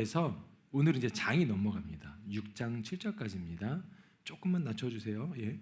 그래서 오늘은 이제 장이 넘어갑니다. 6장 7절까지입니다. 조금만 낮춰주세요. 예.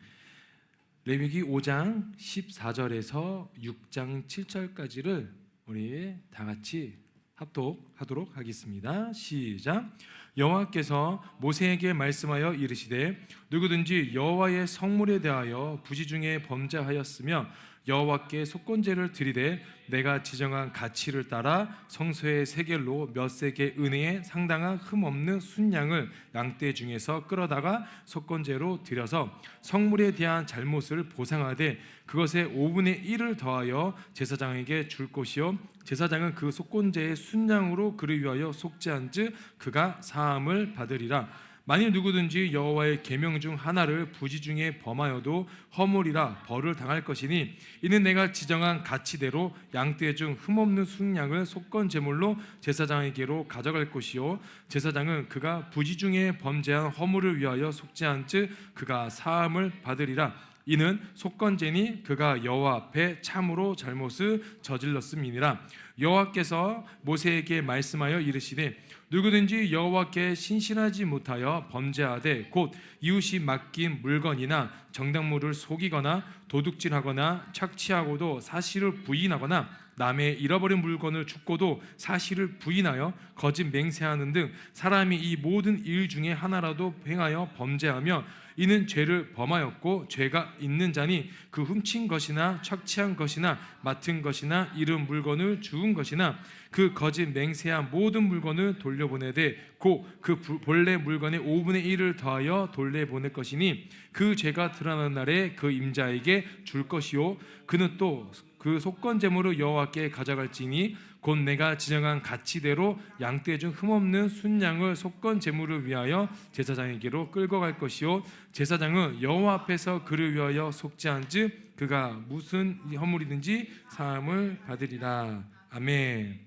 레위기 5장 14절에서 6장 7절까지를 우리 다 같이 합독하도록 하겠습니다. 시작. 여호와께서 모세에게 말씀하여 이르시되 누구든지 여호와의 성물에 대하여 부지 중에 범죄하였으며 여호와께 속건제를 드리되 내가 지정한 가치를 따라 성소의 세겔로 몇 세겔 은혜에 상당한 흠없는 순양을 양떼 중에서 끌어다가 속건제로 드려서 성물에 대한 잘못을 보상하되 그것의 5분의 1을 더하여 제사장에게 줄 것이요 제사장은 그 속건제의 순양으로 그를 위하여 속죄한즉 그가 사함을 받으리라. 만일 누구든지 여호와의 계명 중 하나를 부지 중에 범하여도 허물이라 벌을 당할 것이니 이는 내가 지정한 가치대로 양떼 중 흠없는 순양을 속건 제물로 제사장에게로 가져갈 것이요 제사장은 그가 부지 중에 범죄한 허물을 위하여 속죄한즉 그가 사함을 받으리라. 이는 속건제니 그가 여호와 앞에 참으로 잘못을 저질렀음이니라. 여호와께서 모세에게 말씀하여 이르시되 누구든지 여호와께 신실하지 못하여 범죄하되 곧 이웃이 맡긴 물건이나 정당물을 속이거나 도둑질하거나 착취하고도 사실을 부인하거나 남의 잃어버린 물건을 줍고도 사실을 부인하여 거짓 맹세하는 등 사람이 이 모든 일 중에 하나라도 행하여 범죄하며 이는 죄를 범하였고 죄가 있는 자니 그 훔친 것이나 착취한 것이나 맡은 것이나 잃은 물건을 주운 것이나 그 거짓 맹세한 모든 물건을 돌려보내되 곧 그 본래 물건의 5분의 1을 더하여 돌려보낼 것이니 그 죄가 드러난 날에 그 임자에게 줄 것이요 그는 또 그 속건 제물을 여호와께 가져갈지니 곧 내가 지정한 가치대로 양떼 중 흠없는 순양을 속건 제물을 위하여 제사장에게로 끌고 갈 것이요 제사장은 여호와 앞에서 그를 위하여 속죄한즉 그가 무슨 허물이든지 사함을 받으리라. 아멘.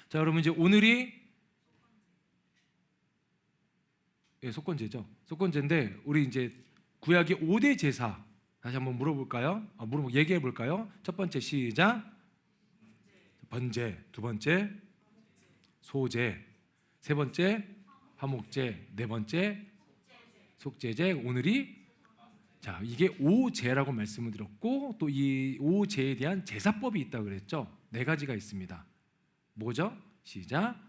자, 여러분 이제 오늘이 속건제죠. 속건제인데 우리 이제 구약의 5대 제사 다시 한번 물어볼까요? 얘기해 볼까요? 첫 번째 시작. 번제, 두 번째 소제, 세 번째 화목제, 네 번째 속제제. 오늘이 자 이게 5제라고 말씀을 드렸고 또 이 5제에 대한 제사법이 있다고 그랬죠. 네 가지가 있습니다. 뭐죠? 시작.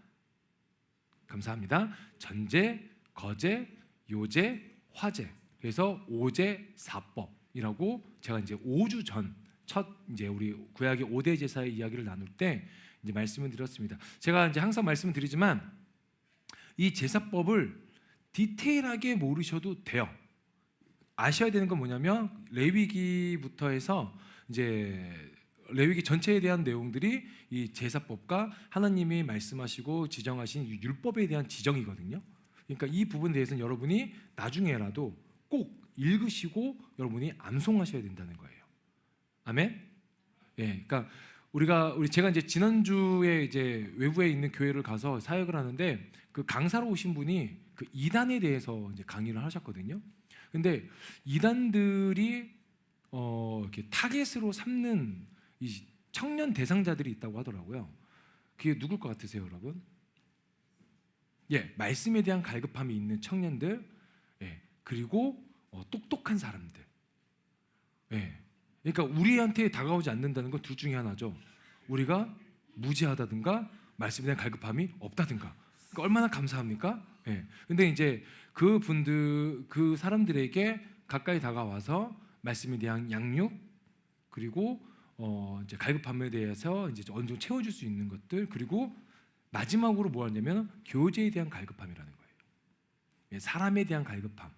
감사합니다. 전제, 거제, 요제, 화제. 그래서 5제사법이라고 제가 이제 5주 전 첫 이제 우리 구약의 5대 제사의 이야기를 나눌 때 이제 말씀을 드렸습니다. 제가 이제 항상 말씀을 드리지만 이 제사법을 디테일하게 모르셔도 돼요. 아셔야 되는 건 뭐냐면 레위기부터 해서 이제 레위기 전체에 대한 내용들이 이 제사법과 하나님이 말씀하시고 지정하신 율법에 대한 지정이거든요. 그러니까 이 부분에 대해서는 여러분이 나중에라도 꼭 읽으시고 여러분이 암송하셔야 된다는 거예요. 아멘. 예, 그러니까 제가 이제 지난주에 이제 외부에 있는 교회를 가서 사역을 하는데 그 강사로 오신 분이 그 이단에 대해서 이제 강의를 하셨거든요. 근데 이단들이 이렇게 타겟으로 삼는 이 청년 대상자들이 있다고 하더라고요. 그게 누굴 것 같으세요, 여러분? 예, 말씀에 대한 갈급함이 있는 청년들, 예, 그리고 똑똑한 사람들. 예. 그러니까 우리한테 다가오지 않는다는 건 둘 중에 하나죠. 우리가 무지하다든가 말씀에 대한 갈급함이 없다든가. 그러니까 얼마나 감사합니까? 예. 근데 이제 그 사람들에게 가까이 다가와서 말씀에 대한 양육 그리고 이제 갈급함에 대해서 이제 어느 정도 채워줄 수 있는 것들 그리고 마지막으로 뭐 하냐면 교제에 대한 갈급함이라는 거예요. 예, 사람에 대한 갈급함.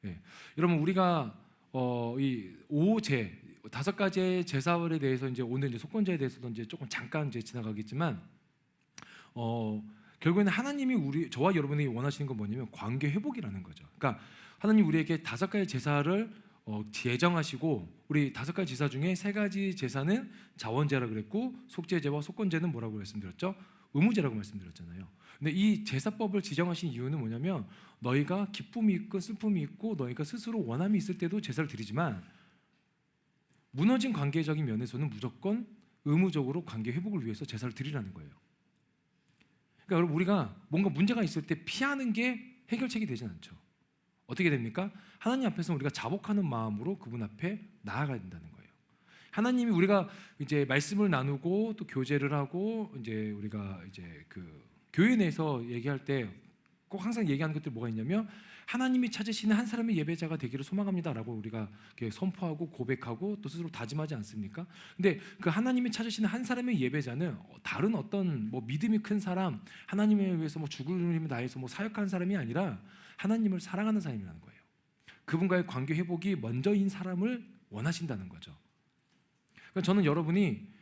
예. 여러분 우리가 이 5제 5가지의 제사월에 대해서 이제 오늘 이제 속건제에 대해서도 이제 조금 잠깐 이제 지나가겠지만 결국에는 하나님이 저와 여러분이 원하시는 건 뭐냐면 관계 회복이라는 거죠. 그러니까 하나님 우리에게 5가지 제사를 제정하시고 우리 5가지 제사 중에 3가지 제사는 자원제라고 그랬고 속죄제와 속건제는 뭐라고 말씀드렸죠? 의무제라고 말씀드렸잖아요. 근데 이 제사법을 지정하신 이유는 뭐냐면 너희가 기쁨이 있고 슬픔이 있고 너희가 스스로 원함이 있을 때도 제사를 드리지만 무너진 관계적인 면에서는 무조건 의무적으로 관계 회복을 위해서 제사를 드리라는 거예요. 그러니까 여러분 우리가 뭔가 문제가 있을 때 피하는 게 해결책이 되진 않죠. 어떻게 됩니까? 하나님 앞에서 우리가 자복하는 마음으로 그분 앞에 나아가야 된다는 거예요. 하나님이 우리가 이제 말씀을 나누고 또 교제를 하고 이제 우리가 이제 그 교회 내에서 얘기할 때 꼭 항상 얘기하는 것들이 뭐가 있냐면 하나님이 찾으시는 한 사람의 예배자가 되기를 소망합니다라고 우리가 이렇게 선포하고 고백하고 또 스스로 다짐하지 않습니까? 근데 그 하나님이 찾으시는 한 사람의 예배자는 다른 어떤 뭐 믿음이 큰 사람, 하나님을 위해서 뭐 죽을 힘을 다해서 뭐 사역하는 사람이 아니라 하나님을 사랑하는 사람이라는 거예요. 그분과의 관계 회복이 먼저인 사람을 원하신다는 거죠. 그러니까 저는 여러분이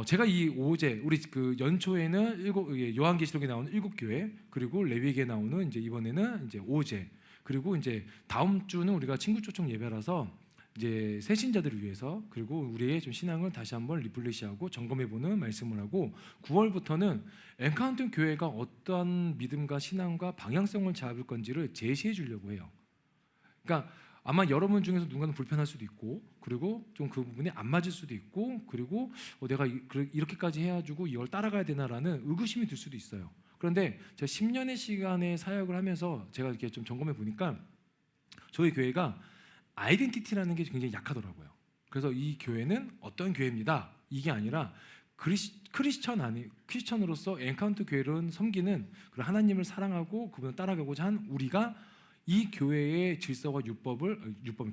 제가 이 오제 우리 그 연초에는 요한계시록에 나오는 7교회 그리고 레위기에 나오는 이제 이번에는 이제 오제 그리고 이제 다음 주는 우리가 친구 초청 예배라서 이제 새신자들을 위해서 그리고 우리의 좀 신앙을 다시 한번 리플레시하고 점검해보는 말씀을 하고 9월부터는 엔카운트 교회가 어떠한 믿음과 신앙과 방향성을 잡을 건지를 제시해 주려고 해요. 그러니까 아마 여러분 중에서 누군가는 불편할 수도 있고 그리고 좀 그 부분이 안 맞을 수도 있고 그리고 내가 이렇게까지 해가지고 이걸 따라가야 되나라는 의구심이 들 수도 있어요. 그런데 제가 10년의 시간의 사역을 하면서 제가 이렇게 좀 점검해 보니까 저희 교회가 아이덴티티라는 게 굉장히 약하더라고요. 그래서 이 교회는 어떤 교회입니다. 이게 아니라 크리스천으로서 엔카운트 교회를 섬기는 그리고 하나님을 사랑하고 그분을 따라가고자 한 우리가 이 교회의 질서와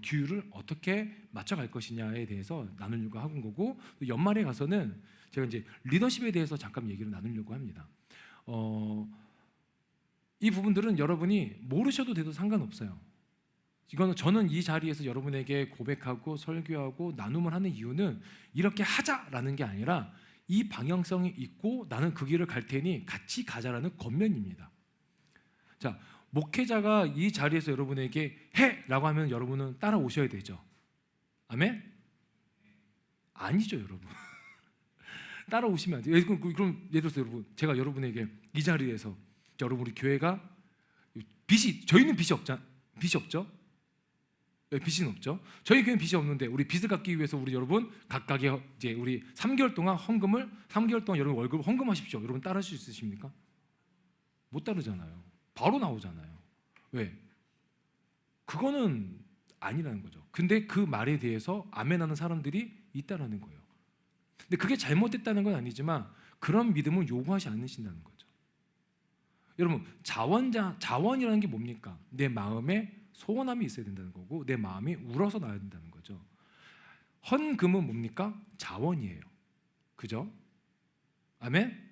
규율을 어떻게 맞춰갈 것이냐에 대해서 나누려고 하는 거고 연말에 가서는 제가 이제 리더십에 대해서 잠깐 얘기를 나누려고 합니다. 이 부분들은 여러분이 모르셔도 돼도 상관없어요. 이거는 저는 이 자리에서 여러분에게 고백하고 설교하고 나눔을 하는 이유는 이렇게 하자라는 게 아니라 이 방향성이 있고 나는 그 길을 갈 테니 같이 가자라는 겉면입니다. 자, 목회자가 이 자리에서 여러분에게 해라고 하면 여러분은 따라오셔야 되죠. 아멘? 아니죠, 여러분. 따라오시면 안 돼요. 그럼 예를 들어서 여러분, 제가 여러분에게 이 자리에서 여러분 우리 교회가 저희는 빚이 없죠? 빚은 없죠. 저희 교회는 빚이 없는데 우리 빚을 갚기 위해서 우리 여러분 각각의 이제 우리 3개월 동안 헌금을 3개월 동안 여러분 월급 헌금하십시오. 여러분 따르실 수 있으십니까? 못 따르잖아요. 바로 나오잖아요. 왜? 그거는 아니라는 거죠. 근데 그 말에 대해서 아멘하는 사람들이 있다라는 거예요. 근데 그게 잘못됐다는 건 아니지만 그런 믿음을 요구하지 않으신다는 거죠. 여러분 자원이라는 게 뭡니까? 내 마음에 소원함이 있어야 된다는 거고 내 마음이 울어서 나야 된다는 거죠. 헌금은 뭡니까? 자원이에요. 그죠? 아멘?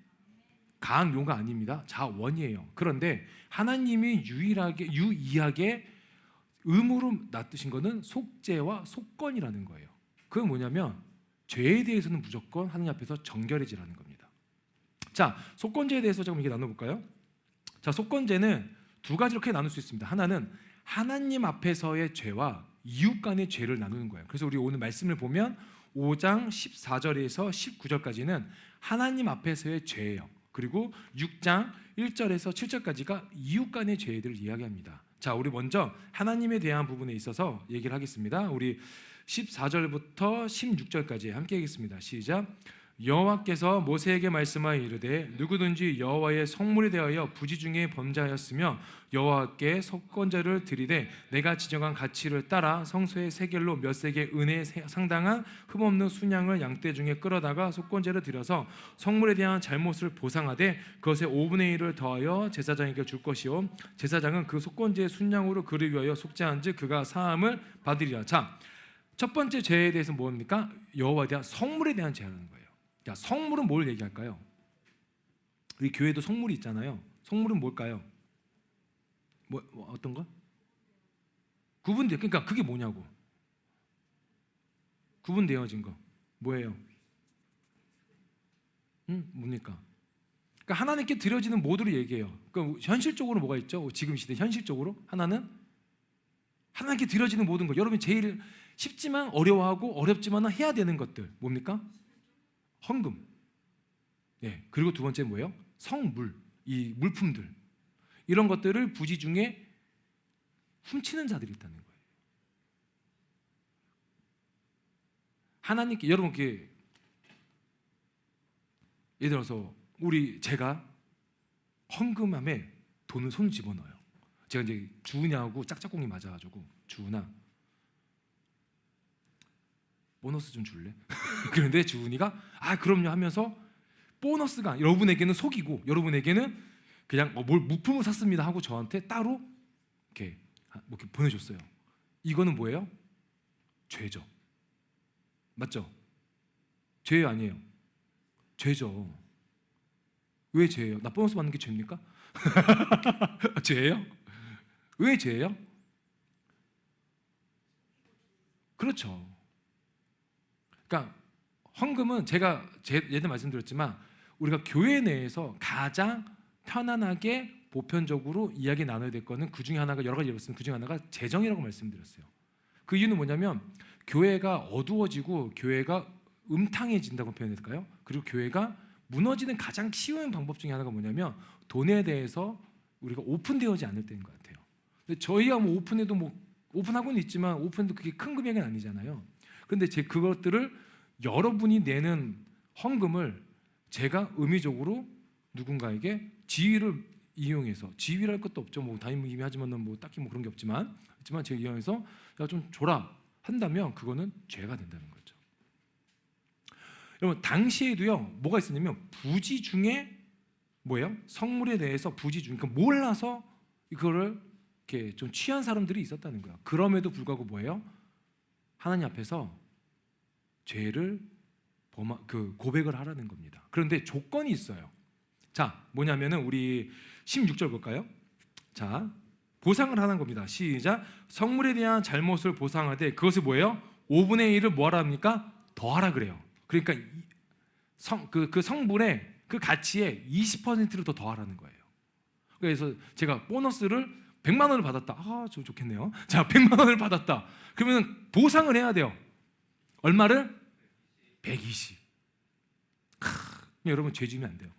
강한 용가 아닙니다. 자원이에요. 그런데 하나님이 유의하게 의무로 놔두신 것은 속죄와 속건이라는 거예요. 그건 뭐냐면 죄에 대해서는 무조건 하나님 앞에서 정결해지라는 겁니다. 자, 속건죄에 대해서 조금 얘기 나눠볼까요? 자, 속건죄는 두 가지로 크게 나눌 수 있습니다. 하나는 하나님 앞에서의 죄와 이웃 간의 죄를 나누는 거예요. 그래서 우리 오늘 말씀을 보면 5장 14절에서 19절까지는 하나님 앞에서의 죄예요. 그리고 6장 1절에서 7절까지가 이웃 간의 죄들을 이야기합니다. 자, 우리 먼저 하나님에 대한 부분에 있어서 얘기를 하겠습니다. 우리 14절부터 16절까지 함께 하겠습니다. 시작. 여호와께서 모세에게 말씀하여 이르되 누구든지 여호와의 성물에 대하여 부지 중에 범죄하였으며 여호와께 속건제를 드리되 내가 지정한 가치를 따라 성소의 세겔로 몇 세겔 은혜에 상당한 흠없는 순양을 양떼 중에 끌어다가 속건제를 드려서 성물에 대한 잘못을 보상하되 그것의 5분의 1을 더하여 제사장에게 줄 것이요 제사장은 그 속건제의 순양으로 그를 위하여 속죄한즉 그가 사함을 받으리라. 자, 첫 번째 죄에 대해서 뭡니까? 여호와에 대한 성물에 대한 죄라는 거예요. 자, 성물은 뭘 얘기할까요? 우리 교회도 성물이 있잖아요. 성물은 뭘까요? 어떤 거? 구분돼. 그러니까 그게 뭐냐고. 구분되어진 거 뭐예요? 뭡니까? 그러니까 하나님께 드려지는 모두를 얘기해요. 그러니까 현실적으로 뭐가 있죠? 지금 시대 현실적으로 하나는 하나님께 드려지는 모든 것. 여러분이 제일 쉽지만 어려워하고 어렵지만 해야 되는 것들 뭡니까? 헌금. 네. 그리고 두 번째 뭐예요? 성물. 이 물품들. 이런 것들을 부지 중에 훔치는 자들이 있다는 거예요. 하나님께 여러분 예를 들어서 제가 헌금함에 돈을 손 집어넣어요. 제가 이제 주은이하고 짝짝꿍이 맞아가지고 주은아 보너스 좀 줄래? 그런데 주은이가 아 그럼요 하면서 보너스가 여러분에게는 속이고 여러분에게는 그냥 뭘 무품을 샀습니다 하고 저한테 따로 이렇게 뭐 이렇게 보내줬어요. 이거는 뭐예요? 죄죠. 맞죠? 죄 아니에요. 죄죠. 왜 죄예요? 나 보너스 받는 게 죄입니까? 죄예요? 왜 죄예요? 그렇죠. 그러니까 헌금은 제가 예전에 말씀드렸지만 우리가 교회 내에서 가장 편안하게 보편적으로 이야기 나눠야 될 거는 그 중에 하나가 여러 가지 예봤으면 그 중에 하나가 재정이라고 말씀드렸어요. 그 이유는 뭐냐면 교회가 어두워지고 교회가 음탕해진다고 표현할까요? 그리고 교회가 무너지는 가장 쉬운 방법 중에 하나가 뭐냐면 돈에 대해서 우리가 오픈되어지 않을 때인 것 같아요. 근데 저희가 뭐 오픈해도 뭐 오픈하고는 있지만 오픈도 그게 큰 금액은 아니잖아요. 그런데 제 그것들을 여러분이 내는 헌금을 제가 의미적으로 누군가에게 지위를 이용해서 지위랄 것도 없죠. 뭐 담임이 하지만은 뭐 딱히 뭐 그런 게 없지만 제가 이용해서 야 좀 줘라 한다면 그거는 죄가 된다는 거죠. 여러분 당시에도요 뭐가 있었냐면 부지 중에 뭐예요? 성물에 대해서 부지 중 그러니까 몰라서 이거를 이렇게 좀 취한 사람들이 있었다는 거예요. 그럼에도 불구하고 뭐예요? 하나님 앞에서 죄를 고백을 하라는 겁니다. 그런데 조건이 있어요. 자, 뭐냐면은 우리 16절 볼까요? 자, 보상을 하는 겁니다. 시작. 성물에 대한 잘못을 보상하되 그것을 뭐예요? 5분의 1을 뭐하라 합니까? 더하라 그래요. 그러니까 그 성물의 그 가치에 20%를 더 더하라는 거예요. 그래서 제가 보너스를 100만 원을 받았다. 아, 저 좋겠네요. 자, 100만 원을 받았다. 그러면 보상을 해야 돼요. 얼마를? 120. 여러분 죄 지면 안 돼요.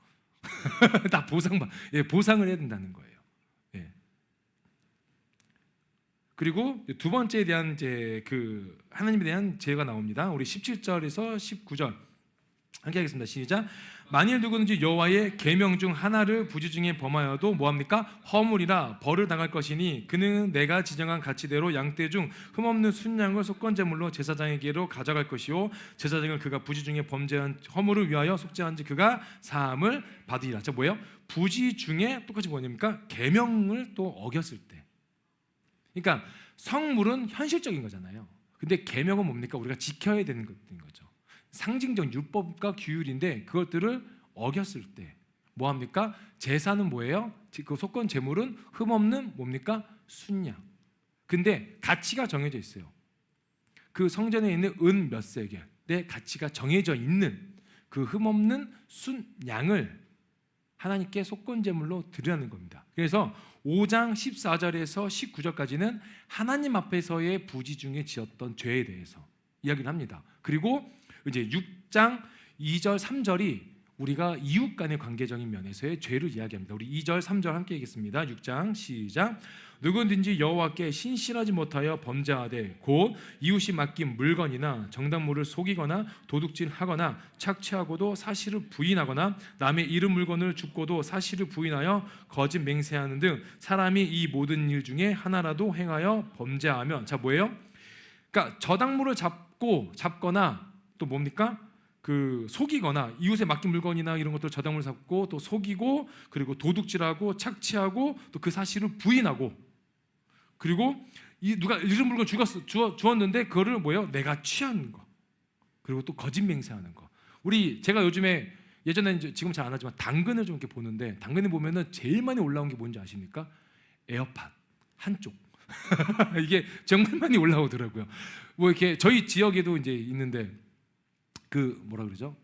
다 보상을 해야 된다는 거예요. 예. 그리고 두 번째에 대한 이제 그 하나님에 대한 제가 나옵니다. 우리 17절에서 19절 함께 하겠습니다. 시작. 만일 누구든지 여호와의 계명 중 하나를 부지 중에 범하여도 뭐합니까? 허물이라 벌을 당할 것이니 그는 내가 지정한 가치대로 양떼 중 흠없는 순양을 속건제물로 제사장에게로 가져갈 것이요 제사장은 그가 부지 중에 범죄한 허물을 위하여 속죄한지 그가 사함을 받으리라. 자 뭐예요? 부지 중에 똑같이 뭐냐니까 계명을 또 어겼을 때. 그러니까 성물은 현실적인 거잖아요. 근데 계명은 뭡니까? 우리가 지켜야 되는 것인 거죠. 상징적 율법과 규율인데 그것들을 어겼을 때 뭐합니까? 제사는 뭐예요? 그 속건 제물은 흠없는 뭡니까? 순양. 근데 가치가 정해져 있어요. 그 성전에 있는 은 몇 세겔의 가치가 정해져 있는 그 흠없는 순양을 하나님께 속건 제물로 드리라는 겁니다. 그래서 5장 14절에서 19절까지는 하나님 앞에서의 부지 중에 지었던 죄에 대해서 이야기를 합니다. 그리고 이제 6장 2절 3절이 우리가 이웃 간의 관계적인 면에서의 죄를 이야기합니다. 우리 2절 3절 함께 읽겠습니다. 6장 시작. 누구든지 여호와께 신실하지 못하여 범죄하되 곧 이웃이 맡긴 물건이나 정당물을 속이거나 도둑질하거나 착취하고도 사실을 부인하거나 남의 잃은 물건을 줍고도 사실을 부인하여 거짓 맹세하는 등 사람이 이 모든 일 중에 하나라도 행하여 범죄하면 자 뭐예요? 그러니까 저당물을 잡거나 또 뭡니까? 그 속이거나 이웃에 맡긴 물건이나 이런 것들 저당물 잡고 또 속이고 그리고 도둑질하고 착취하고 또 그 사실을 부인하고 그리고 누가 잃은 물건 주었는데 그거를 뭐예요? 내가 취한 거 그리고 또 거짓 맹세하는 거. 제가 요즘에 예전에는 지금 잘 안 하지만 당근을 좀 이렇게 보는데 당근에 보면은 제일 많이 올라온 게 뭔지 아십니까? 에어팟 한쪽. 이게 정말 많이 올라오더라고요. 뭐 이렇게 저희 지역에도 이제 있는데 그 뭐라 그러죠?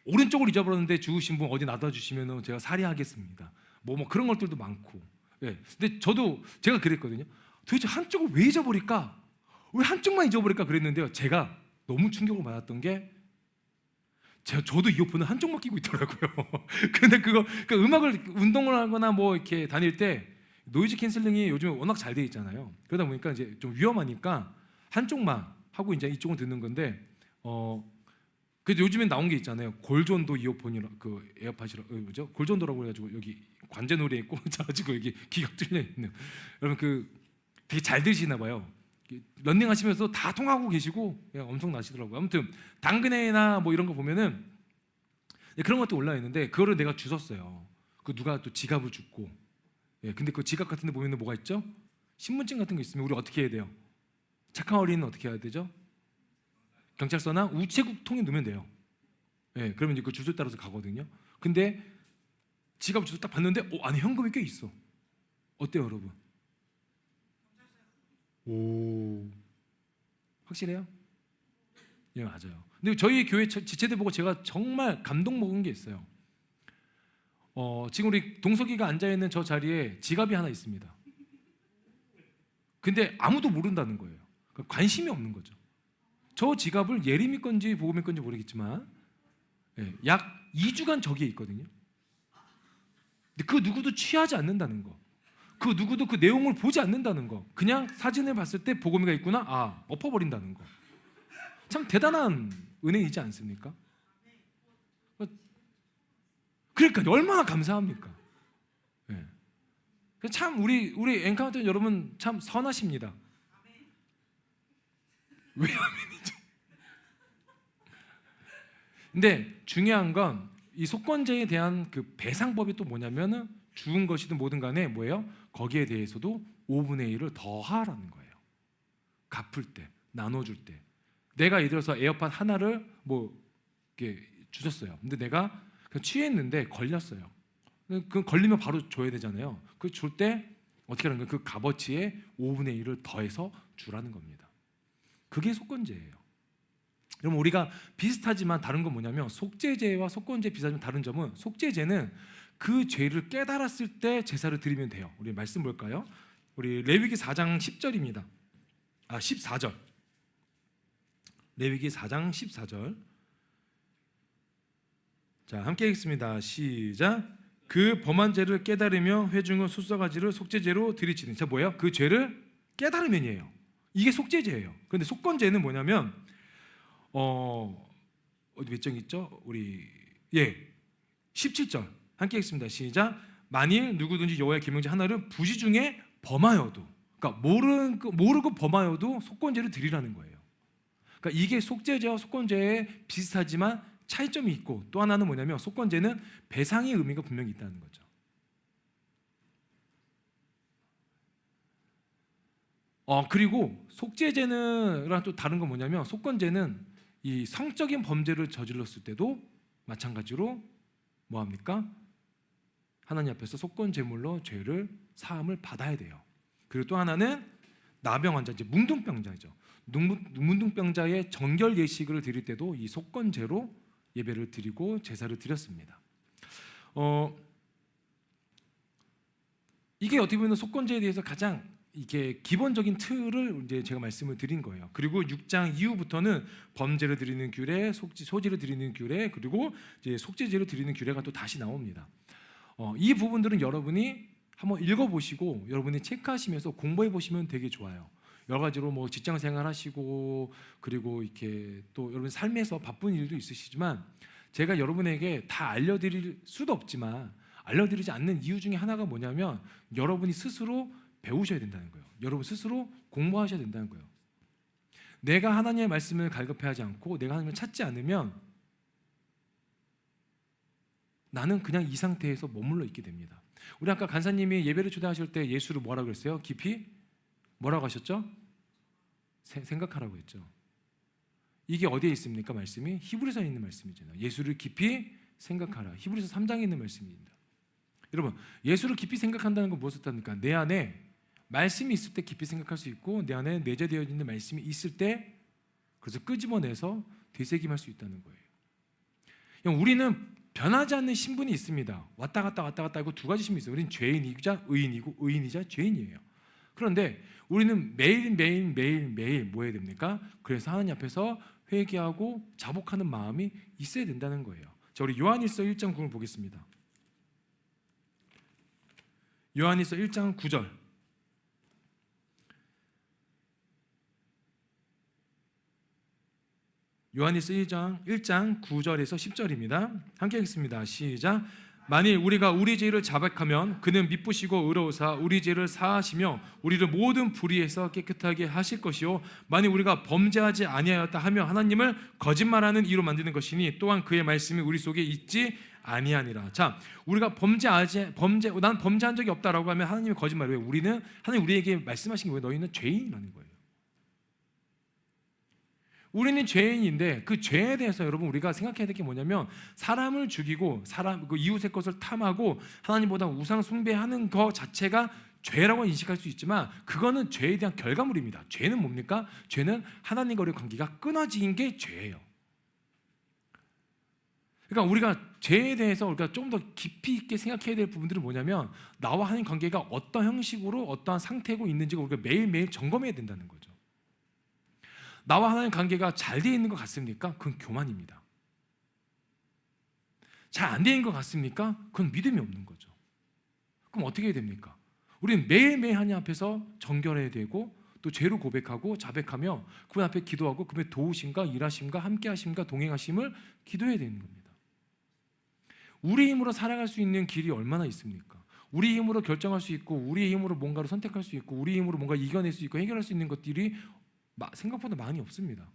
오른쪽을 잊어버렸는데 주우신 분 어디 놔다 주시면은 제가 살해하겠습니다. 뭐 그런 것들도 많고. 예. 근데 제가 그랬거든요. 도대체 한쪽을 왜 잊어버릴까? 왜 한쪽만 잊어버릴까 그랬는데요. 제가 너무 충격을 받았던 게 저도 이어폰을 한쪽만 끼고 있더라고요. 근데 그 음악을 운동을 하거나 뭐 이렇게 다닐 때 노이즈 캔슬링이 요즘에 워낙 잘 돼 있잖아요. 그러다 보니까 이제 좀 위험하니까 한쪽만 하고 이제 이쪽은 듣는 건데 그래도 요즘엔 나온 게 있잖아요. 골전도 이어폰이라 그 에어팟이라 뭐죠? 골전도라고 해가지고 여기 관제놀이에 꽂아가지고 여기 귀가 뚫려 있는. 여러분 그 되게 잘 들으시나 봐요. 런닝 하시면서 다 통하고 계시고 엄청 나시더라고요. 아무튼 당근에나 뭐 이런 거 보면은 그런 것도 올라 있는데 그거를 내가 주웠어요. 그 누가 또 지갑을 줍고. 근데 그 지갑 같은 데 보면은 뭐가 있죠? 신분증 같은 거 있으면 우리 어떻게 해야 돼요? 착한 어린이는 어떻게 해야 되죠? 경찰서나 우체국통에 넣으면 돼요. 그러면 이제 그 주소에 따라서 가거든요. 근데 지갑 주소 딱 봤는데 안에 현금이 꽤 있어. 어때요, 여러분? 오, 확실해요? 예, 맞아요. 근데 저희 교회 지체들 보고 제가 정말 감동 먹은 게 있어요. 지금 우리 동석이가 앉아 있는 저 자리에 지갑이 하나 있습니다. 근데 아무도 모른다는 거예요. 관심이 없는 거죠. 저 지갑을 예림이 건지 보금이 건지 모르겠지만 약 2주간 저기에 있거든요. 근데 그 누구도 취하지 않는다는 거, 그 누구도 그 내용을 보지 않는다는 거, 그냥 사진을 봤을 때 보금이가 있구나, 엎어버린다는 거. 참 대단한 은혜이지 않습니까? 그러니까 얼마나 감사합니까? 참 우리 엔카운터 여러분 참 선하십니다. 왜 아멘이죠? 근데 중요한 건 이 속건제에 대한 그 배상법이 또 뭐냐면은 죽은 것이든 뭐든 간에 뭐예요? 거기에 대해서도 5분의 1을 더하라는 거예요. 갚을 때, 나눠줄 때. 내가 예를 들어서 에어팟 하나를 뭐 이렇게 주셨어요. 근데 내가 취했는데 걸렸어요. 그 걸리면 바로 줘야 되잖아요. 그 줄 때 어떻게 하는 거예요? 그 값어치의 5분의 1을 더해서 주라는 겁니다. 그게 속건제예요. 그럼 우리가 비슷하지만 다른 건 뭐냐면 속죄제와 속건제 비슷하지만 다른 점은 속죄제는 그 죄를 깨달았을 때 제사를 드리면 돼요. 우리 말씀 볼까요? 우리 레위기 4장 10절입니다. 14절. 레위기 4장 14절. 자, 함께 읽습니다. 시작. 그 범한 죄를 깨달으며 회중은 숫서가지를 속죄제로 드리치니. 자, 뭐예요? 그 죄를 깨달으면이에요. 이게 속죄제예요. 그런데 속건제는 뭐냐면 어디 몇 장 있죠? 우리 17절 함께 읽습니다. 시작. 만일 누구든지 여호와의 계명제 하나를 부지 중에 범하여도, 그러니까 모르고 범하여도 속건제를 드리라는 거예요. 그러니까 이게 속죄제와 속건제에 비슷하지만 차이점이 있고, 또 하나는 뭐냐면 속건제는 배상의 의미가 분명히 있다는 거죠. 그리고 속죄제는 또 다른 건 뭐냐면 속건제는 이 성적인 범죄를 저질렀을 때도 마찬가지로 뭐 합니까? 하나님 앞에서 속건 제물로 죄를 사함을 받아야 돼요. 그리고 또 하나는 나병 환자, 이제 뭉둥병자죠. 뭉둥병자의 정결 예식을 드릴 때도 이 속건제로 예배를 드리고 제사를 드렸습니다. 이게 어떻게 보면 속건제에 대해서 가장 이게 기본적인 틀을 이제 제가 말씀을 드린 거예요. 그리고 6장 이후부터는 범죄를 드리는 규례, 소지를 드리는 규례, 그리고 이제 속죄제를 드리는 규례가 또 다시 나옵니다. 이 부분들은 여러분이 한번 읽어보시고 여러분이 체크하시면서 공부해 보시면 되게 좋아요. 여러 가지로 뭐 직장 생활하시고 그리고 이렇게 또 여러분 삶에서 바쁜 일도 있으시지만 제가 여러분에게 다 알려드릴 수도 없지만 알려드리지 않는 이유 중에 하나가 뭐냐면 여러분이 스스로 배우셔야 된다는 거예요. 여러분 스스로 공부하셔야 된다는 거예요. 내가 하나님의 말씀을 갈급해하지 않고 내가 하나님을 찾지 않으면 나는 그냥 이 상태에서 머물러 있게 됩니다. 우리 아까 간사님이 예배를 초대하실 때 예수를 뭐라고 했어요? 깊이 뭐라고 하셨죠? 생각하라고 했죠. 이게 어디에 있습니까? 말씀이 히브리서에 있는 말씀이잖아요. 예수를 깊이 생각하라. 히브리서 3장에 있는 말씀입니다. 여러분, 예수를 깊이 생각한다는 건 무엇을 뜻합니까? 내 안에 말씀이 있을 때 깊이 생각할 수 있고 내 안에 내재되어 있는 말씀이 있을 때 그래서 끄집어내서 되새김할 수 있다는 거예요. 우리는 변하지 않는 신분이 있습니다. 왔다 갔다 하고 두 가지 신분이 있어요. 우리는 죄인이자 의인이고 의인이자 죄인이에요. 그런데 우리는 매일 뭐 해야 됩니까? 그래서 하나님 앞에서 회개하고 자복하는 마음이 있어야 된다는 거예요. 자, 우리 요한일서 1장 9절 보겠습니다. 요한일서 1장 9절. 요한일서 1장 9절에서 10절입니다. 함께 읽겠습니다. 시작. 만일 우리가 우리 죄를 자백하면 그는 미쁘시고 의로우사 우리 죄를 사하시며 우리를 모든 불의에서 깨끗하게 하실 것이요 만일 우리가 범죄하지 아니하였다 하며 하나님을 거짓말하는 이로 만드는 것이니 또한 그의 말씀이 우리 속에 있지 아니하니라. 자, 우리가 난 범죄한 적이 없다라고 하면 하나님이 거짓말이에요. 하나님 우리에게 말씀하신 게 왜 너희는 죄인이라는 거예요. 우리는 죄인인데 그 죄에 대해서 여러분 우리가 생각해야 될 게 뭐냐면 사람을 죽이고 그 이웃의 것을 탐하고 하나님보다 우상 숭배하는 것 자체가 죄라고 인식할 수 있지만 그거는 죄에 대한 결과물입니다. 죄는 뭡니까? 죄는 하나님과의 관계가 끊어진 게 죄예요. 그러니까 우리가 죄에 대해서 우리가 좀 더 깊이 있게 생각해야 될 부분들은 뭐냐면 나와 하나님 관계가 어떤 형식으로 어떠한 상태고 있는지가 우리가 매일매일 점검해야 된다는 거죠. 나와 하나님 관계가 잘 되어 있는 것 같습니까? 그건 교만입니다. 잘 안 되어 있는 것 같습니까? 그건 믿음이 없는 거죠. 그럼 어떻게 해야 됩니까? 우리는 매일매일 하나님 앞에서 정결해야 되고 또 죄를 고백하고 자백하며 그분 앞에 기도하고 그분의 도우심과 일하심과 함께하심과 동행하심을 기도해야 되는 겁니다. 우리 힘으로 살아갈 수 있는 길이 얼마나 있습니까? 우리 힘으로 결정할 수 있고 우리 힘으로 뭔가를 선택할 수 있고 우리 힘으로 뭔가 이겨낼 수 있고 해결할 수 있는 것들이 생각보다 많이 없습니다.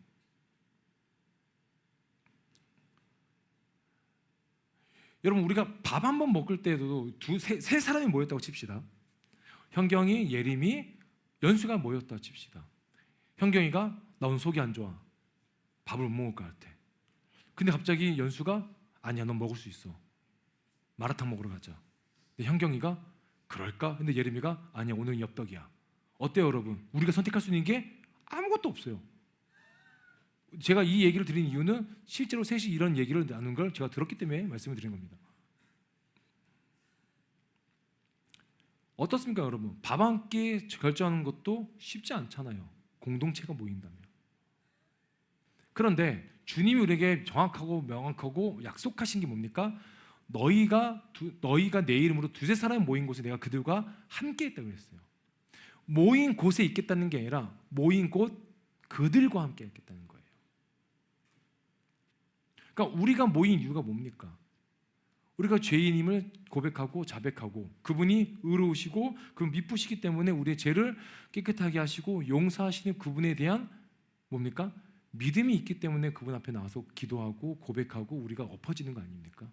여러분 우리가 밥 한 번 먹을 때도 세 사람이 모였다고 칩시다. 현경이, 예림이, 연수가 모였다 칩시다. 현경이가 나 오늘 속이 안 좋아. 밥을 못 먹을 것 같아. 근데 갑자기 연수가 아니야 넌 먹을 수 있어. 마라탕 먹으러 가자. 근데 현경이가 그럴까? 근데 예림이가 아니야 오늘은 엽떡이야. 어때요 여러분? 우리가 선택할 수 있는 게 아무것도 없어요. 제가 이 얘기를 드린 이유는 실제로 셋이 이런 얘기를 나눈 걸 제가 들었기 때문에 말씀을 드린 겁니다. 어떻습니까 여러분? 밥 한 끼 결정하는 것도 쉽지 않잖아요. 공동체가 모인다면. 그런데 주님이 우리에게 정확하고 명확하고 약속하신 게 뭡니까? 너희가 내 이름으로 두세 사람이 모인 곳에 내가 그들과 함께 있다고 했어요. 모인 곳에 있겠다는 게 아니라 모인 곳 그들과 함께 있겠다는 거예요. 그러니까 우리가 모인 이유가 뭡니까? 우리가 죄인임을 고백하고 자백하고 그분이 의로우시고 그분 미쁘시기 때문에 우리의 죄를 깨끗하게 하시고 용서하시는 그분에 대한 뭡니까? 믿음이 있기 때문에 그분 앞에 나와서 기도하고 고백하고 우리가 엎어지는 거 아닙니까?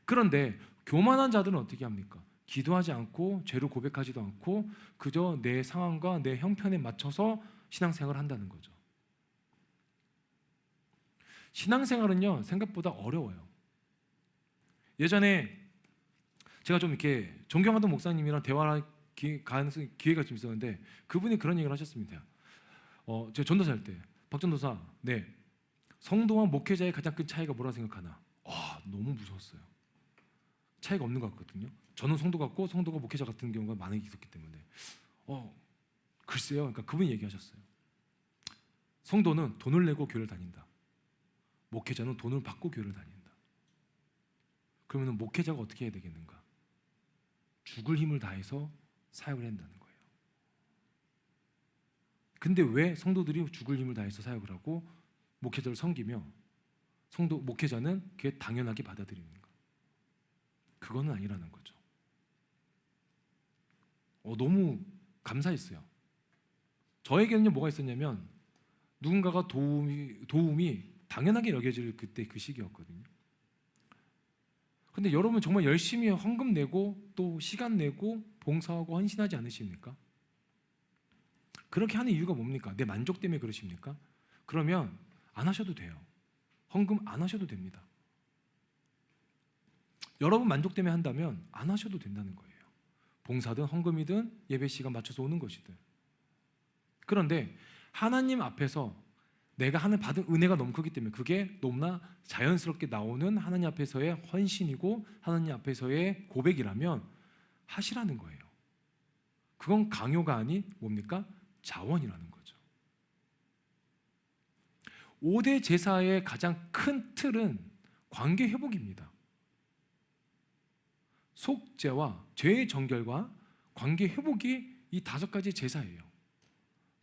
그런데 교만한 자들은 어떻게 합니까? 기도하지 않고 죄를 고백하지도 않고 그저 내 상황과 내 형편에 맞춰서 신앙생활을 한다는 거죠. 신앙생활은요 생각보다 어려워요. 예전에 제가 좀 이렇게 존경하던 목사님이랑 대화할 기회가 좀 있었는데 그분이 그런 얘기를 하셨습니다. 제가 전도사 할 때 박 전도사, 네 성도와 목회자의 가장 큰 차이가 뭐라고 생각하나? 너무 무서웠어요. 차이가 없는 것 같거든요. 저는 성도 같고 성도가 목회자 같은 경우가 많이 있었기 때문에 글쎄요. 그러니까 그분이 얘기하셨어요. 성도는 돈을 내고 교회를 다닌다. 목회자는 돈을 받고 교회를 다닌다. 그러면 목회자가 어떻게 해야 되겠는가? 죽을 힘을 다해서 사역을 한다는 거예요. 근데 왜 성도들이 죽을 힘을 다해서 사역을 하고 목회자를 섬기며 목회자는 그게 당연하게 받아들이는가? 그거는 아니라는 거죠. 너무 감사했어요. 저에게는요 뭐가 있었냐면 누군가가 도움이 당연하게 여겨질 그때 그 시기였거든요. 근데 여러분 정말 열심히 헌금 내고 또 시간 내고 봉사하고 헌신하지 않으십니까? 그렇게 하는 이유가 뭡니까? 내 만족 때문에 그러십니까? 그러면 안 하셔도 돼요. 헌금 안 하셔도 됩니다. 여러분 만족 때문에 한다면 안 하셔도 된다는 거예요. 봉사든 헌금이든 예배 시간 맞춰서 오는 것이든. 그런데 하나님 앞에서 내가 받은 은혜가 너무 크기 때문에 그게 너무나 자연스럽게 나오는 하나님 앞에서의 헌신이고 하나님 앞에서의 고백이라면 하시라는 거예요. 그건 강요가 아닌 뭡니까? 자원이라는 거죠. 5대 제사의 가장 큰 틀은 관계 회복입니다. 속죄와 죄의 정결과 관계 회복이 이 5가지 제사예요.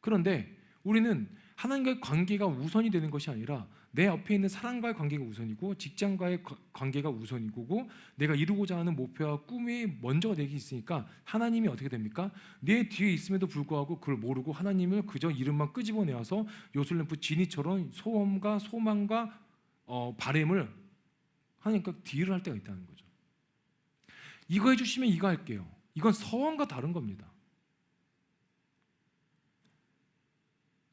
그런데 우리는 하나님과의 관계가 우선이 되는 것이 아니라 내 옆에 있는 사람과의 관계가 우선이고 직장과의 관계가 우선이고 내가 이루고자 하는 목표와 꿈이 먼저가 되기 있으니까 하나님이 어떻게 됩니까? 내 뒤에 있음에도 불구하고 그걸 모르고 하나님을 그저 이름만 끄집어내어서 요술램프 지니처럼 소원과 소망과 바램을 하니까 딜을 할 때가 있다는 거죠. 이거 해주시면 이거 할게요. 이건 서원과 다른 겁니다.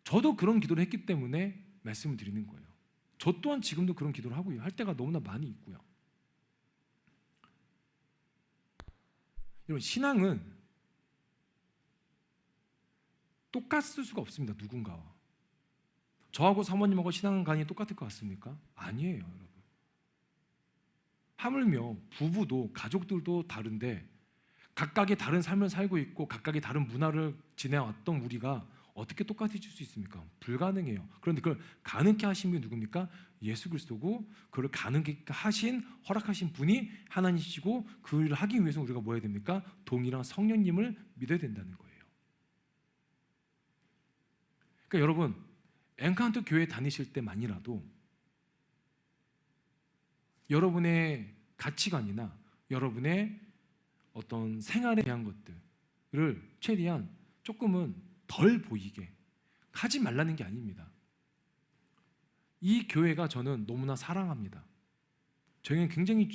저도 그런 기도를 했기 때문에 말씀을 드리는 거예요. 저 또한 지금도 그런 기도를 하고요. 할 때가 너무나 많이 있고요. 여러분, 신앙은 똑같을 수가 없습니다. 누군가와. 저하고 사모님하고 신앙관이 똑같을 것 같습니까? 아니에요, 여러분. 하물며 부부도 가족들도 다른데 각각의 다른 삶을 살고 있고 각각의 다른 문화를 지내왔던 우리가 어떻게 똑같아질 수 있습니까? 불가능해요. 그런데 그걸 가능케 하신 분이 누굽니까? 예수 그리스도고 그걸 가능케 하신 허락하신 분이 하나님이시고 그 일을 하기 위해서 우리가 뭐 해야 됩니까? 동일한 성령님을 믿어야 된다는 거예요. 그러니까 여러분, 엔카운터 교회 다니실 때만이라도 여러분의 가치관이나 여러분의 어떤 생활에 대한 것들을 최대한 조금은 덜 보이게 하지 말라는 게 아닙니다. 이 교회가 저는 너무나 사랑합니다. 저희는 굉장히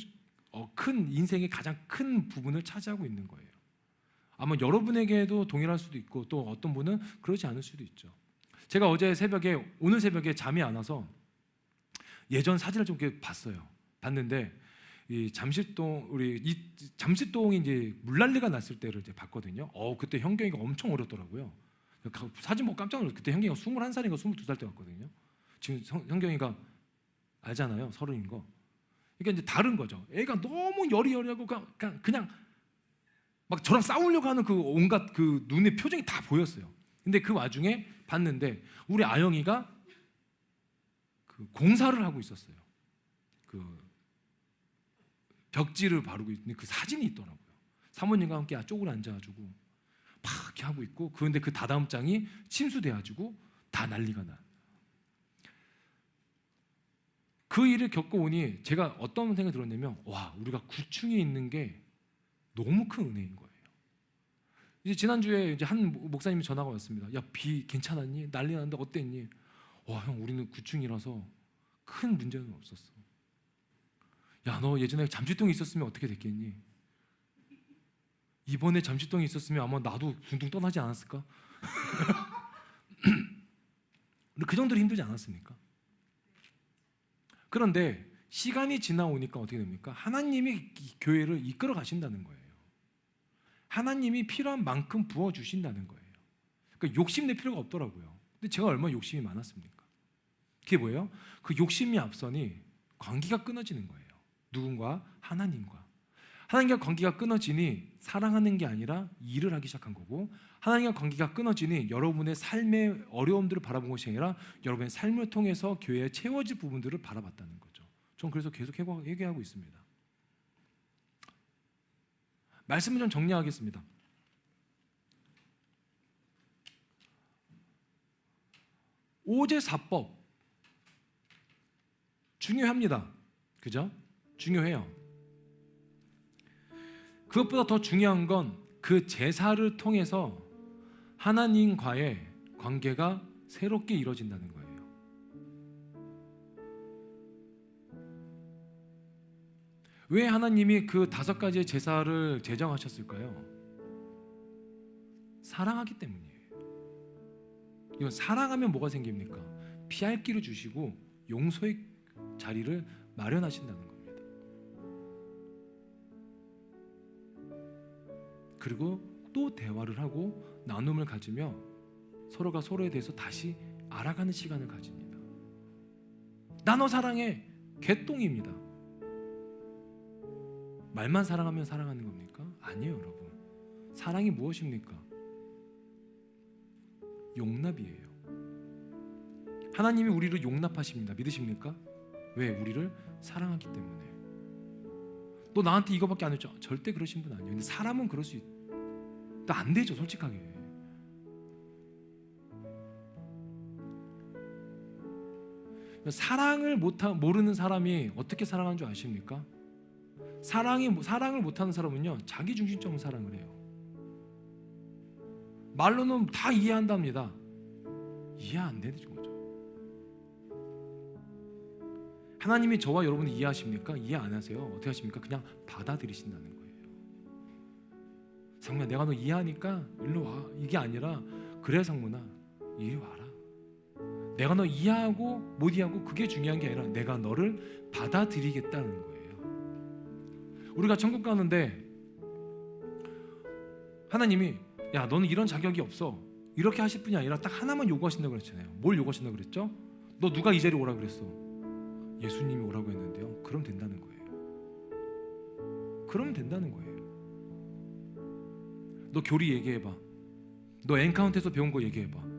큰 인생의 가장 큰 부분을 차지하고 있는 거예요. 아마 여러분에게도 동일할 수도 있고 또 어떤 분은 그러지 않을 수도 있죠. 제가 오늘 새벽에 잠이 안 와서 예전 사진을 좀 이렇게 봤는데 이 잠실동이 이제 물난리가 났을 때를 이제 봤거든요. 그때 현경이가 엄청 어렸더라고요. 사진 보고 깜짝 놀랐어요. 그때 현경이가 21살인가 22살 때 왔거든요. 지금 현경이가 알잖아요. 30인 거. 그러니까 이제 다른 거죠. 애가 너무 여리여리하고 그냥 막 저랑 싸우려고 하는 그 온갖 그 눈의 표정이 다 보였어요. 근데 그 와중에 봤는데 우리 아영이가 그 공사를 하고 있었어요. 그 벽지를 바르고 있는 그 사진이 있더라고요. 사모님과 함께 쪼그려 앉아가지고 막 이렇게 하고 있고 그런데 그 다다음 장이 침수돼가지고 다 난리가 나. 그 일을 겪어오니 제가 어떤 생각이 들었냐면 와, 우리가 구층에 있는 게 너무 큰 은혜인 거예요. 이제 지난주에 이제 한 목사님이 전화가 왔습니다. 야, 비 괜찮았니? 난리 났는데 어땠니? 와, 형, 우리는 9층이라서 큰 문제는 없었어. 야, 너 예전에 잠실동에 있었으면 어떻게 됐겠니? 이번에 잠실동에 있었으면 아마 나도 둥둥 떠나지 않았을까? 그 정도로 힘들지 않았습니까? 그런데 시간이 지나오니까 어떻게 됩니까? 하나님이 이 교회를 이끌어 가신다는 거예요. 하나님이 필요한 만큼 부어주신다는 거예요. 그러니까 욕심낼 필요가 없더라고요. 근데 제가 얼마나 욕심이 많았습니까? 그게 뭐예요? 그 욕심이 앞서니 관계가 끊어지는 거예요. 누군가? 하나님과. 하나님과 관계가 끊어지니 사랑하는 게 아니라 일을 하기 시작한 거고, 하나님과 관계가 끊어지니 여러분의 삶의 어려움들을 바라본 것이 아니라 여러분의 삶을 통해서 교회에 채워질 부분들을 바라봤다는 거죠. 전 그래서 계속 회개하고 있습니다. 말씀을 좀 정리하겠습니다. 오제사법 중요합니다. 그죠? 중요해요. 그것보다 더 중요한 건 그 제사를 통해서 하나님과의 관계가 새롭게 이루어진다는 거예요. 왜 하나님이 그 5가지의 제사를 제정하셨을까요? 사랑하기 때문이에요. 이건 사랑하면 뭐가 생깁니까? 피할 길을 주시고 용서의 자리를 마련하신다는 겁니다. 그리고 또 대화를 하고 나눔을 가지며 서로가 서로에 대해서 다시 알아가는 시간을 가집니다. 나 너 사랑해. 개똥입니다. 말만 사랑하면 사랑하는 겁니까? 아니에요, 여러분. 사랑이 무엇입니까? 용납이에요. 하나님이 우리를 용납하십니다. 믿으십니까? 왜? 우리를 사랑하기 때문에. 너 나한테 이거밖에 안 했죠? 절대 그러신 분 아니에요. 근데 사람은 그럴 수 안 되죠, 솔직하게. 사랑을 모르는 사람이 어떻게 사랑하는 줄 아십니까? 사랑을 못하는 사람은요, 자기중심적인 사랑을 해요. 말로는 다 이해한답니다. 이해 안 되는 거죠. 하나님이 저와 여러분을 이해하십니까? 이해 안 하세요. 어떻게 하십니까? 그냥 받아들이신다는 거예요. 상무야, 내가 너 이해하니까 일로 와. 이게 아니라, 그래 상무나 이리 와라. 내가 너 이해하고 못 이해하고 그게 중요한 게 아니라 내가 너를 받아들이겠다는 거예요. 우리가 천국 가는데 하나님이 야, 너는 이런 자격이 없어, 이렇게 하실 분이 아니라 딱 하나만 요구하신다고 그랬잖아요. 뭘 요구하신다고 그랬죠? 너 누가 이 자리에 오라고 그랬어? 예수님이 오라고 했는데요. 그럼 된다는 거예요. 그러면 된다는 거예요. 너 교리 얘기해봐. 너 엔카운트에서 배운 거 얘기해봐.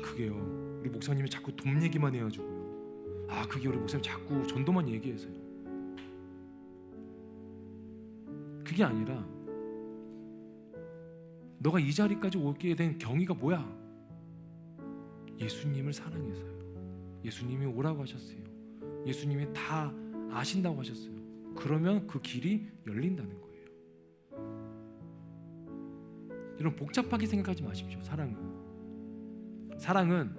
그게요, 우리 목사님이 자꾸 돈 얘기만 해가지고요. 그게 우리 목사님 자꾸 전도만 얘기해서요. 그게 아니라 너가 이 자리까지 오게 된 경위가 뭐야? 예수님을 사랑해서요. 예수님이 오라고 하셨어요. 예수님이 다 아신다고 하셨어요. 그러면 그 길이 열린다는 거예요. 여러분, 복잡하게 생각하지 마십시오. 사랑은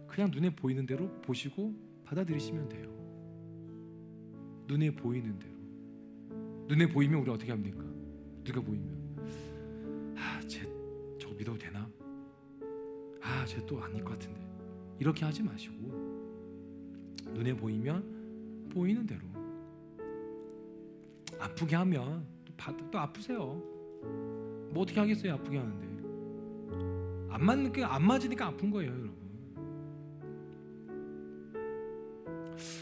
그냥 눈에 보이는 대로 보시고 받아들이시면 돼요. 눈에 보이는 대로. 눈에 보이면 우리 어떻게 합니까? 누가 보이면 쟤 저거 믿어도 되나? 쟤 또 아닐 것 같은데. 이렇게 하지 마시고 눈에 보이면 보이는 대로. 아프게 하면 또 아프세요. 뭐 어떻게 하겠어요? 아프게 하는데 안 맞으니까 아픈 거예요, 여러분.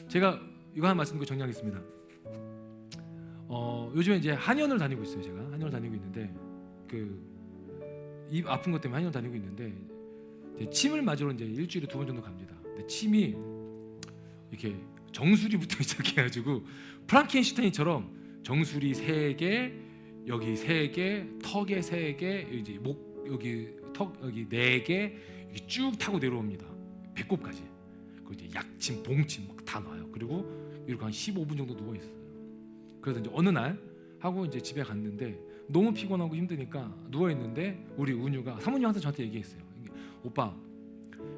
제가 이거 하나 말씀드리고 정리하겠습니다. 요즘에 이제 한의원을 다니고 있어요. 제가 한의원을 다니고 있는데 입 아픈 것 때문에 한의원 다니고 있는데 이제 침을 맞으러 이제 일주일에 2번 정도 갑니다. 근데 침이 이렇게 정수리부터 시작해가지고 프랑켄슈타인처럼 정수리 3개, 여기 3개, 턱에 3개, 이제 목 여기 턱 여기 4개 이렇게 쭉 타고 내려옵니다. 배꼽까지. 그리고 이제 약침, 봉침 막 다 놔요. 그리고 이렇게 한 15분 정도 누워 있어요. 그래서 이제 어느 날 하고 이제 집에 갔는데 너무 피곤하고 힘드니까 누워 있는데 우리 운유가, 사모님 항상 저한테 얘기했어요. 오빠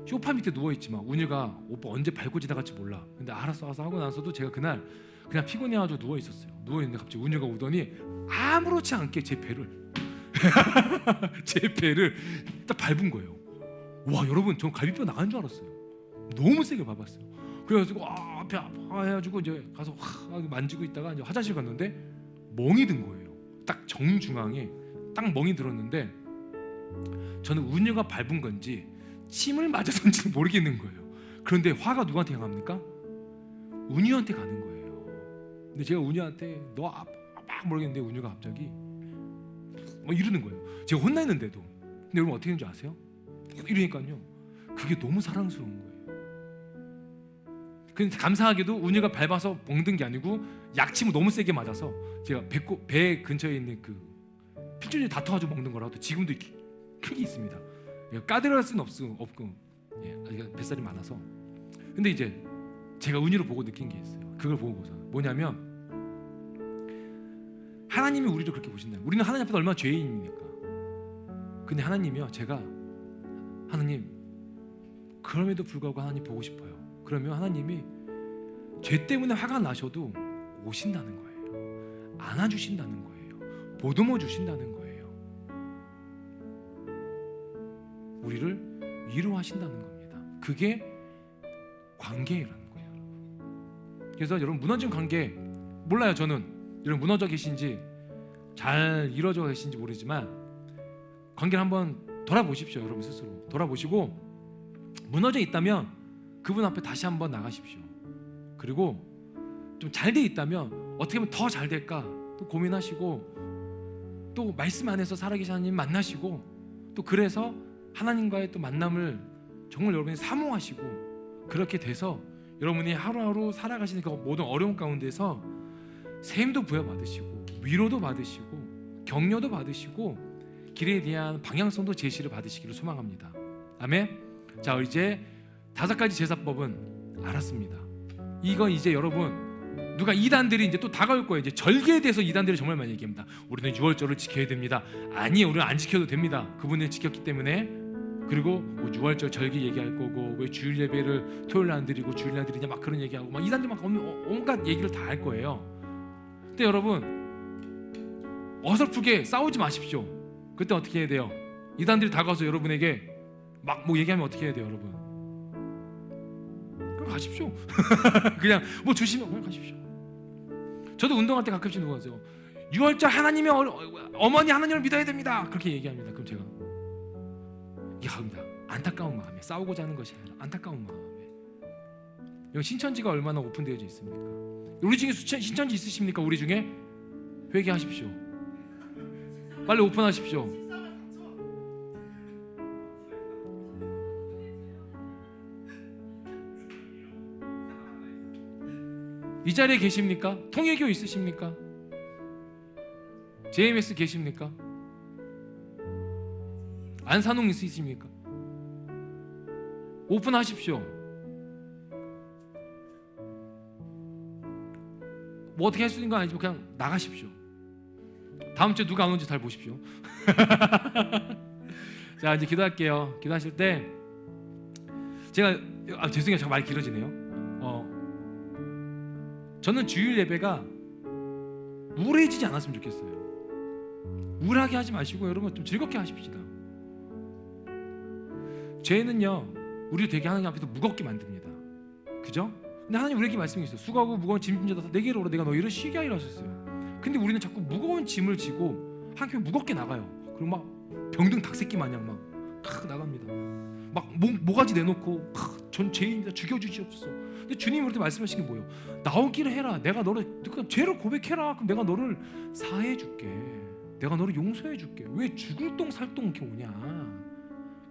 소파 밑에 누워 있지만 운유가 오빠 언제 밟고 지나갈지 몰라. 근데 알았어 하고 나서도 제가 그날 그냥 피곤해가지고 누워 있었어요. 누워 있는데 갑자기 운유가 오더니 아무렇지 않게 제 배를 딱 밟은 거예요. 와, 여러분, 전 갈비뼈 나간 줄 알았어요. 너무 세게 밟았어요. 그래가지고 앞에 아파 해가지고 이제 가서 만지고 있다가 이제 화장실 갔는데 멍이 든 거예요. 딱 정중앙에 딱 멍이 들었는데 저는 운유가 밟은 건지 침을 맞아서인지 모르겠는 거예요. 그런데 화가 누구한테 갑니까? 운유한테 가는 거예요. 근데 제가 운유한테 너 막 모르겠는데 운유가 갑자기 막 이러는 거예요. 제가 혼나있는데도. 근데 여러분 어떻게 되는 줄 아세요? 이러니까요, 그게 너무 사랑스러운 거예요. 근데 감사하게도 운유가 밟아서 멍든 게 아니고 약침을 너무 세게 맞아서 제가 배 근처에 있는 그 필줄이 다 터가지고 먹는 거라도 지금도 크게 있습니다. 까들할 수는 없고 뱃살이 많아서. 근데 이제 제가 운유를 보고 느낀 게 있어요. 그걸 보고서 뭐냐면 하나님이 우리를 그렇게 보신다. 우리는 하나님 앞에서 얼마나 죄인입니까? 근데 하나님이요, 제가 하나님 그럼에도 불구하고 하나님 보고 싶어요. 그러면 하나님이 죄 때문에 화가 나셔도 오신다는 거예요. 안아주신다는 거예요. 보듬어 주신다는 거예요. 우리를 위로하신다는 겁니다. 그게 관계라는 거예요. 그래서 여러분, 무너진 관계 몰라요. 저는 여러분 무너져 계신지 잘 이루어져 계신지 모르지만 관계를 한번 돌아보십시오. 여러분 스스로 돌아보시고 무너져 있다면 그분 앞에 다시 한번 나가십시오. 그리고 좀 잘 돼 있다면 어떻게 하면 더 잘 될까 또 고민하시고 또 말씀 안에서 살아계신 하나님 만나시고 또 그래서 하나님과의 또 만남을 정말 여러분이 사모하시고 그렇게 돼서 여러분이 하루하루 살아가시는 그 모든 어려움 가운데서 샘도 부여받으시고 위로도 받으시고 격려도 받으시고 길에 대한 방향성도 제시를 받으시기를 소망합니다. 아멘. 자, 이제 5가지 제사법은 알았습니다. 이건 이제 여러분 누가 이단들이 이제 또 다가올 거예요. 이제 절기에 대해서 이단들이 정말 많이 얘기합니다. 우리는 6월절을 지켜야 됩니다. 아니에요, 우리는 안 지켜도 됩니다. 그분은 지켰기 때문에. 그리고 뭐 6월절 절기 얘기할 거고, 왜 주일 예배를 토요일 날 안 드리고 주일 날 드리냐 막 그런 얘기하고, 막 이단들 막 온갖 얘기를 다 할 거예요. 근데 여러분 어설프게 싸우지 마십시오. 그때 어떻게 해야 돼요? 이단들이 다가와서 여러분에게 막 뭐 얘기하면 어떻게 해야 돼요, 여러분? 그럼 가십시오. 그냥 뭐 주시면 그냥 가십시오. 저도 운동할 때 가끔씩 누가 하세요. 6월절 하나님의 어머니 하나님을 믿어야 됩니다. 그렇게 얘기합니다. 그럼 제가 합니다. 안타까운 마음에, 싸우고자 하는 것이 아니라 안타까운 마음에. 여기 신천지가 얼마나 오픈되어져 있습니까? 우리 중에 신천지 있으십니까? 우리 중에? 회개하십시오. 빨리 오픈하십시오. 이 자리에 계십니까? 통일교 있으십니까? JMS 계십니까? 안산홍 있으십니까? 오픈하십시오. 뭐 어떻게 할 수 있는 건 아니지만 그냥 나가십시오. 다음 주에 누가 안 오는지 잘 보십시오. 자, 이제 기도할게요. 기도하실 때 제가 죄송해요, 제가 말이 길어지네요. 저는 주일 예배가 우울해지지 않았으면 좋겠어요. 우울하게 하지 마시고 여러분 좀 즐겁게 하십시다. 죄는요, 우리를 되게 하나님 앞에서 무겁게 만듭니다. 그죠? 근데 하나님 우리에게 말씀이 있어요. 수고하고 무거운 짐진 자다 내게로 오라, 내가 너희를 쉬게 하리라 하셨어요. 근데 우리는 자꾸 무거운 짐을 지고 한켠 무겁게 나가요. 그리고 막 병든 닭새끼 마냥 막 탁 나갑니다. 막 모가지 내놓고 전 죄인이다, 죽여주시옵소서. 근데 주님이 우리한테 말씀하신 게 뭐예요? 나오기를 해라. 내가 너를, 그러니까 죄를 고백해라. 그럼 내가 너를 사해줄게. 내가 너를 용서해줄게. 왜 죽을 똥 살 똥 이렇게 오냐?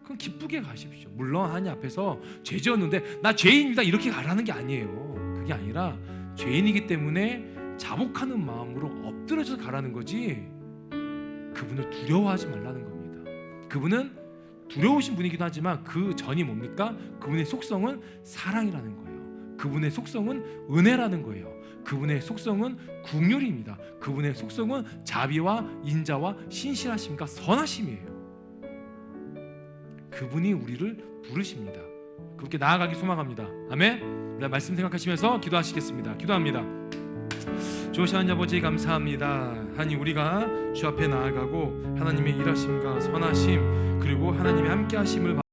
그럼 기쁘게 가십시오. 물론 하나님 앞에서 죄 지었는데 나 죄인이다 이렇게 가라는 게 아니에요. 그게 아니라 죄인이기 때문에 자복하는 마음으로 엎드려서 가라는 거지, 그분을 두려워하지 말라는 겁니다. 그분은 두려우신 분이기도 하지만 그 전이 뭡니까? 그분의 속성은 사랑이라는 거예요. 그분의 속성은 은혜라는 거예요. 그분의 속성은 긍휼입니다. 그분의 속성은 자비와 인자와 신실하심과 선하심이에요. 그분이 우리를 부르십니다. 그분께 나아가기 소망합니다. 아멘. 우리 말씀 생각하시면서 기도하시겠습니다. 기도합니다. 좋으신 하나님 아버지 감사합니다. 하나님, 우리가 주 앞에 나아가고 하나님의 일하심과 선하심 그리고 하나님의 함께 하심을